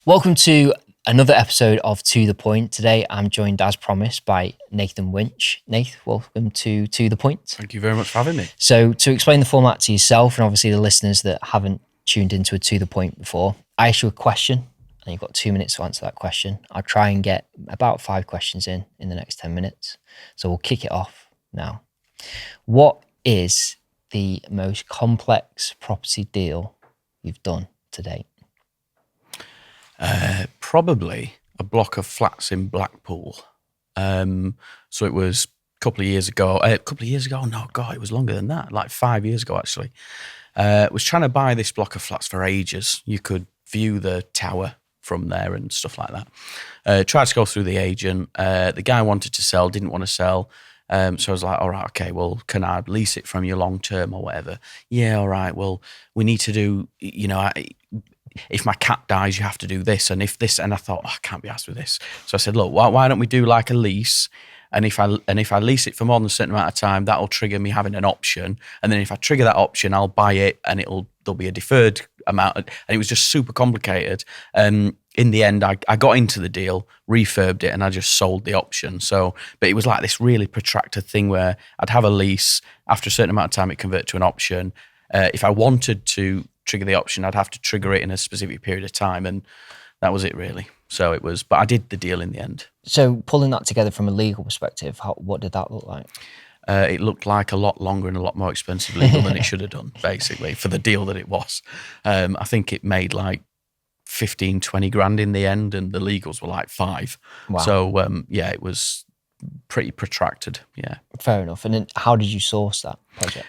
Welcome to another episode of To The Point. Today I'm joined, as promised, by Nathan Winch. Nath, welcome to The Point. Thank you very much for having me. So to explain the format to yourself and obviously the listeners that haven't tuned into a To The Point before, I ask you a question and you've got 2 minutes to answer that question. I'll try and get about 5 questions in the next 10 minutes. So we'll kick it off now. What is the most complex property deal you've done to date? Probably a block of flats in Blackpool. So it was a couple of years ago. No, God, it was longer than that. Like 5 years ago, actually. Was trying to buy this block of flats for ages. You could view the tower from there and stuff like that. Tried to go through the agent. The guy wanted to sell, didn't want to sell. So I was like, all right, okay, well, can I lease it from you long term or whatever? Yeah, all right, well, we need to do, if my cat dies, you have to do this, and if this, and I thought, I can't be asked with this. So I said, look, why don't we do like a lease? And if I lease it for more than a certain amount of time, that'll trigger me having an option. And then if I trigger that option, I'll buy it, and there'll be a deferred amount. And it was just super complicated. In the end, I got into the deal, refurbed it, and I just sold the option. So, but it was like this really protracted thing where I'd have a lease. After a certain amount of time, it converted to an option. If I wanted to trigger the option, I'd have to trigger it in a specific period of time, and that was it really. So it was, but I did the deal in the end. So pulling that together from a legal perspective, what did that look like? It looked like a lot longer and a lot more expensive legal than it should have done, basically, for the deal that it was. I think it made like 15, 20 grand in the end, and the legals were like 5. Wow. So it was pretty protracted. Yeah. Fair enough. And then how did you source that project?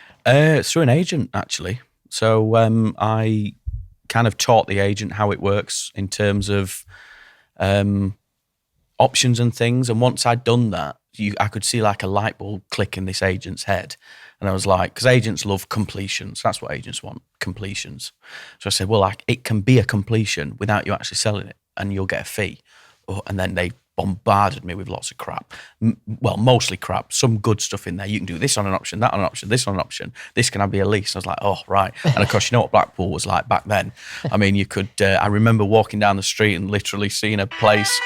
Through an agent, actually. So I kind of taught the agent how it works in terms of options and things. And once I'd done that, I could see like a light bulb click in this agent's head. And I was like, because agents love completions. That's what agents want, completions. So I said, well, it can be a completion without you actually selling it, and you'll get a fee. And then they bombarded me with lots of crap. Well, mostly crap, some good stuff in there. You can do this on an option, that on an option, this on an option. This can be a lease. I was like, oh, right. And of course, you know what Blackpool was like back then. I mean, you could, I remember walking down the street and literally seeing a place.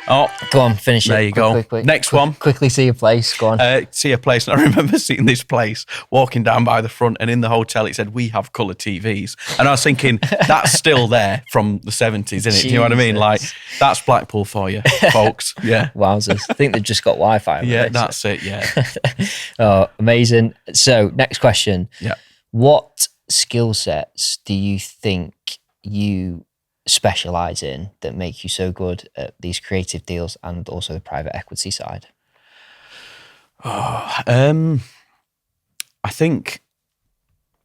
Oh, go on, finish it. There you go. Next one. Quickly see a place. Go on. See a place. And I remember seeing this place, walking down by the front, and in the hotel it said, we have colour TVs. And I was thinking, that's still there from the 70s, isn't it? Do you know what I mean? Like, that's Blackpool for you, folks. Yeah. Wowzers. I think they've just got Wi-Fi. Yeah, that's it. Yeah. Oh, amazing. So next question. Yeah. What skill sets do you think you specialize in that make you so good at these creative deals and also the private equity side? I think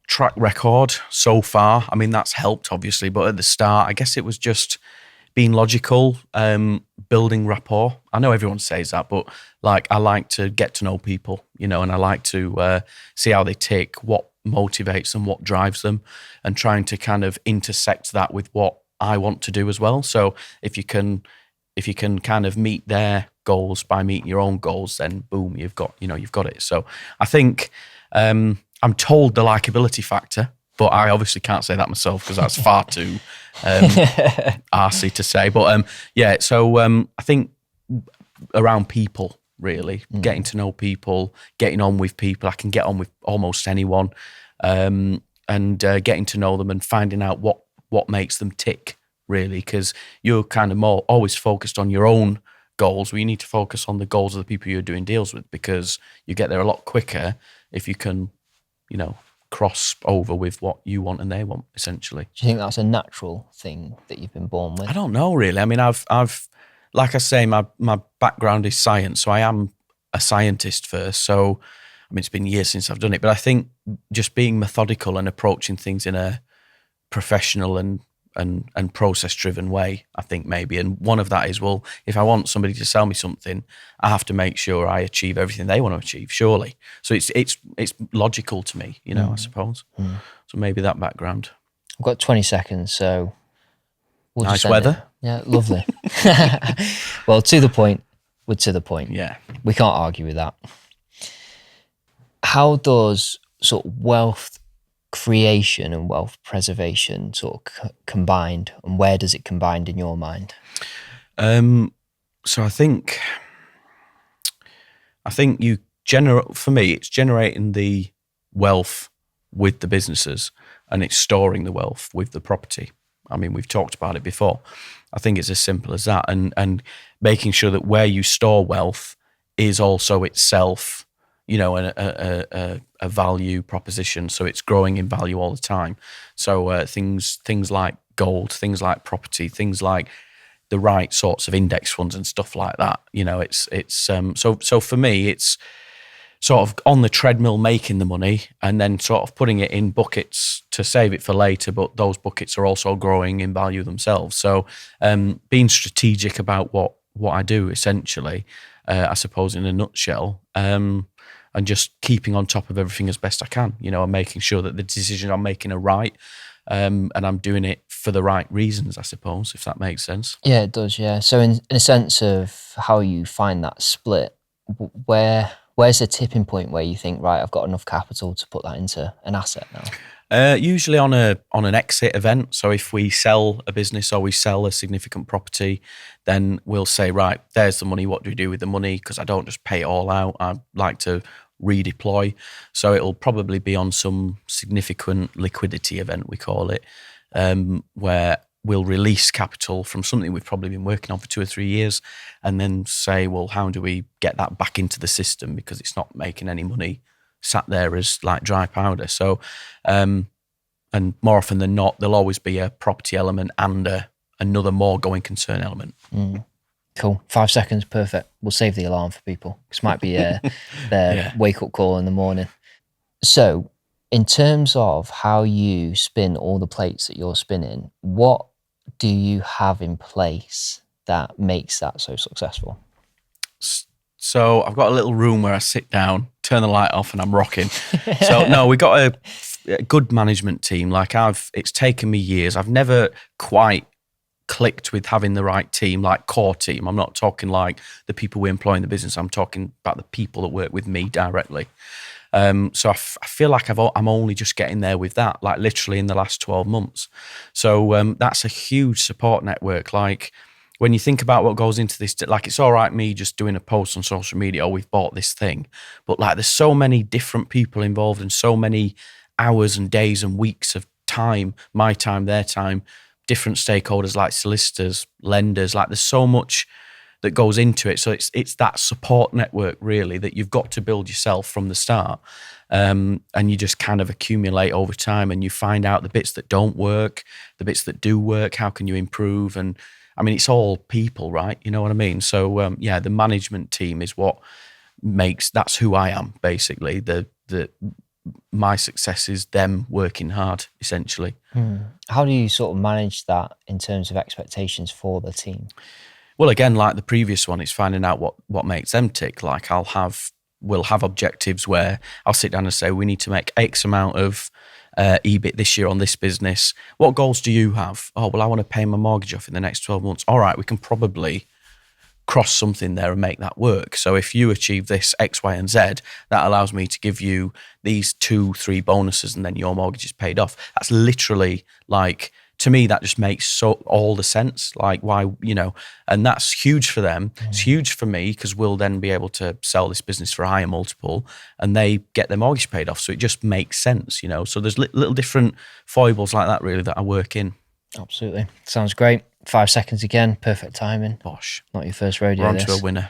track record so far. I mean, that's helped obviously, but at the start, I guess it was just being logical, building rapport. I know everyone says that, but like I like to get to know people, and I like to see how they tick, what motivates them, what drives them, and trying to kind of intersect that with what I want to do as well. So if you can kind of meet their goals by meeting your own goals, then boom, you've got it. So I think I'm told the likability factor, but I obviously can't say that myself because that's far too arsey to say. But I think around people, really, getting to know people, getting on with people. I can get on with almost anyone, and getting to know them and finding out what makes them tick, really, because you're kind of more always focused on your own goals. You need to focus on the goals of the people you're doing deals with, because you get there a lot quicker if you can, cross over with what you want and they want, essentially. Do you think that's a natural thing that you've been born with? I don't know, really. I mean, I've like I say, my background is science, so I am a scientist first. So, I mean, it's been years since I've done it, but I think just being methodical and approaching things in a professional and process-driven way, I think maybe. And one of that is, well, if I want somebody to sell me something, I have to make sure I achieve everything they want to achieve, surely. So it's logical to me, I suppose. So maybe that background. I've got 20 seconds, so we'll nice weather. Yeah, lovely. Well, to the point, we're to the point. Yeah. We can't argue with that. How does sort of wealth creation and wealth preservation sort of combined, and where does it combine in your mind? So I think for me, it's generating the wealth with the businesses, and it's storing the wealth with the property. I mean, we've talked about it before. I think it's as simple as that, and making sure that where you store wealth is also itself, a value proposition. So it's growing in value all the time. So things like gold, things like property, things like the right sorts of index funds and stuff like that. So for me, it's sort of on the treadmill making the money and then sort of putting it in buckets to save it for later, but those buckets are also growing in value themselves. So being strategic about what I do, essentially, I suppose in a nutshell, and just keeping on top of everything as best I can, and making sure that the decisions I'm making are right, and I'm doing it for the right reasons, I suppose, if that makes sense. Yeah, it does, yeah. So in a sense of how you find that split, where's the tipping point where you think, right, I've got enough capital to put that into an asset now? Usually on an exit event. So if we sell a business or we sell a significant property, then we'll say, right, there's the money. What do we do with the money? Because I don't just pay it all out. I like to redeploy. So it'll probably be on some significant liquidity event, we call it, where we'll release capital from something we've probably been working on for 2 or 3 years, and then say, well, how do we get that back into the system, because it's not making any money sat there as like dry powder. So, and more often than not, there'll always be a property element and another more going concern element. Cool. 5 seconds, perfect. We'll save the alarm for people. This might be their wake-up call in the morning. So, in terms of how you spin all the plates that you're spinning, what do you have in place that makes that so successful? So I've got a little room where I sit down, turn the light off, and I'm rocking. So no, we got a good management team. It's taken me years. I've never quite clicked with having the right team, like core team. I'm not talking like the people we employ in the business. I'm talking about the people that work with me directly. So I feel like I'm only just getting there with that, like literally in the last 12 months. So that's a huge support network. Like when you think about what goes into this, like it's all right me just doing a post on social media, oh, we've bought this thing. But like there's so many different people involved and so many hours and days and weeks of time, my time, their time, different stakeholders like solicitors, lenders, like there's so much that goes into it. So it's that support network really that you've got to build yourself from the start. And you just kind of accumulate over time and you find out the bits that don't work, the bits that do work, how can you improve? And I mean, it's all people, right? You know what I mean? So the management team is what that's who I am, basically. My success is them working hard, essentially. How do you sort of manage that in terms of expectations for the team? Well, again, like the previous one, it's finding out what makes them tick. Like we'll have objectives where I'll sit down and say, we need to make X amount of EBIT this year on this business. What goals do you have? Oh, well, I want to pay my mortgage off in the next 12 months. All right, we can probably cross something there and make that work. So if you achieve this X, Y, and Z, that allows me to give you these 2-3 bonuses and then your mortgage is paid off. That's literally like, to me, that just makes all the sense. Like why, and that's huge for them. It's huge for me because we'll then be able to sell this business for a higher multiple and they get their mortgage paid off. So it just makes sense, So there's little different foibles like that really that I work in. Absolutely. Sounds great. 5 seconds again. Perfect timing. Bosh. Not your first rodeo. We're on to a winner.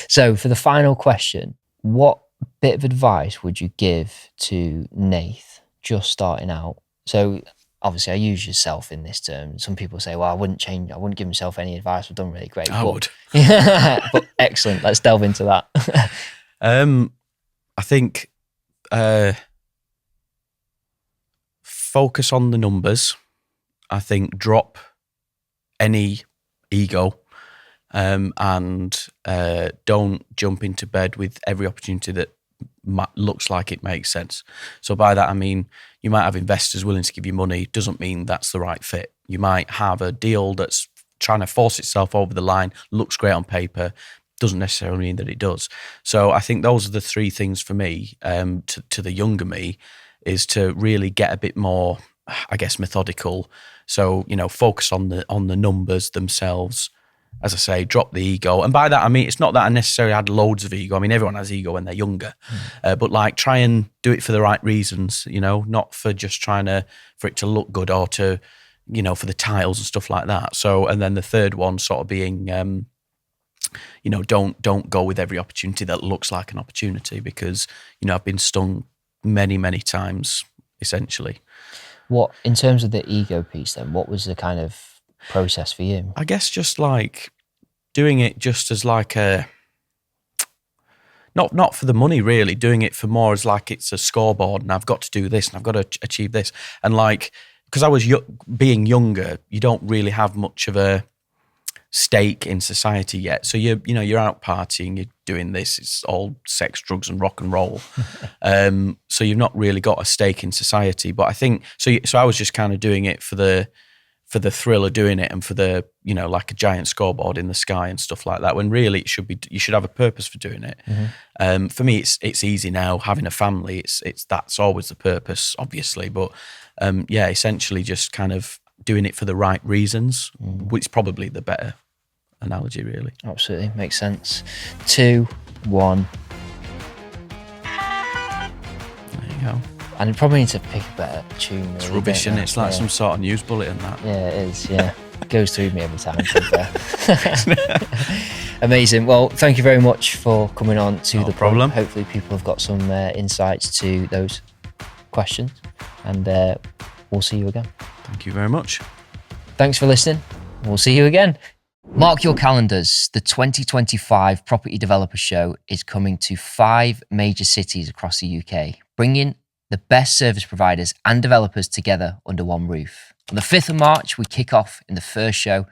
So for the final question, what bit of advice would you give to Nath just starting out? So obviously I use yourself in this term. Some people say, well, I wouldn't give myself any advice. I've done really great. I would. But excellent. Let's delve into that. I think focus on the numbers. I think drop any ego and don't jump into bed with every opportunity that looks like it makes sense. So by that, I mean, you might have investors willing to give you money. Doesn't mean that's the right fit. You might have a deal that's trying to force itself over the line, looks great on paper, doesn't necessarily mean that it does. So I think those are the 3 things for me, to the younger me. is to really get a bit more, I guess, methodical. So, focus on the numbers themselves. As I say, drop the ego. And by that, I mean, it's not that I necessarily had loads of ego. I mean, everyone has ego when they're younger. But like, try and do it for the right reasons, not for just for it to look good or to, for the titles and stuff like that. So, and then the third one sort of being, don't go with every opportunity that looks like an opportunity, because, I've been stung many, many times, essentially. What, in terms of the ego piece then, what was the kind of process for you? I guess just like doing it just as like not for the money really, doing it for more as like it's a scoreboard and I've got to do this and I've got to achieve this. And like, because I was being younger, you don't really have much of a stake in society yet. So you're out partying, you're doing this, it's all sex, drugs and rock and roll. So you've not really got a stake in society. But I think, so I was just kind of doing it for the thrill of doing it and for the, like a giant scoreboard in the sky and stuff like that, when really you should have a purpose for doing it. For me, it's easy now, having a family, that's always the purpose, obviously. But essentially just kind of doing it for the right reasons, which is probably the better analogy, really. Absolutely, makes sense. 2, 1. There you go. And probably need to pick a better tune. Really, it's rubbish, and it's like some sort of news bulletin, that. Yeah, it is, yeah. It goes through me every time. Amazing. Well, thank you very much for coming on to the problem. Hopefully people have got some insights to those questions, and we'll see you again. Thank you very much. Thanks for listening. We'll see you again. Mark your calendars. The 2025 Property Developer Show is coming to 5 major cities across the UK, bringing the best service providers and developers together under one roof. On the 5th of March, we kick off in the first show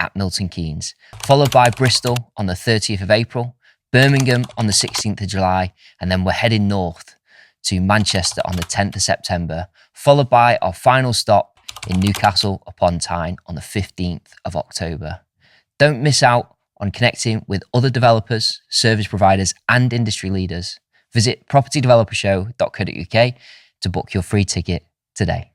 at Milton Keynes, followed by Bristol on the 30th of April, Birmingham on the 16th of July, and then we're heading north to Manchester on the 10th of September, followed by our final stop in Newcastle upon Tyne on the 15th of October. Don't miss out on connecting with other developers, service providers, and industry leaders. Visit propertydevelopershow.co.uk to book your free ticket today.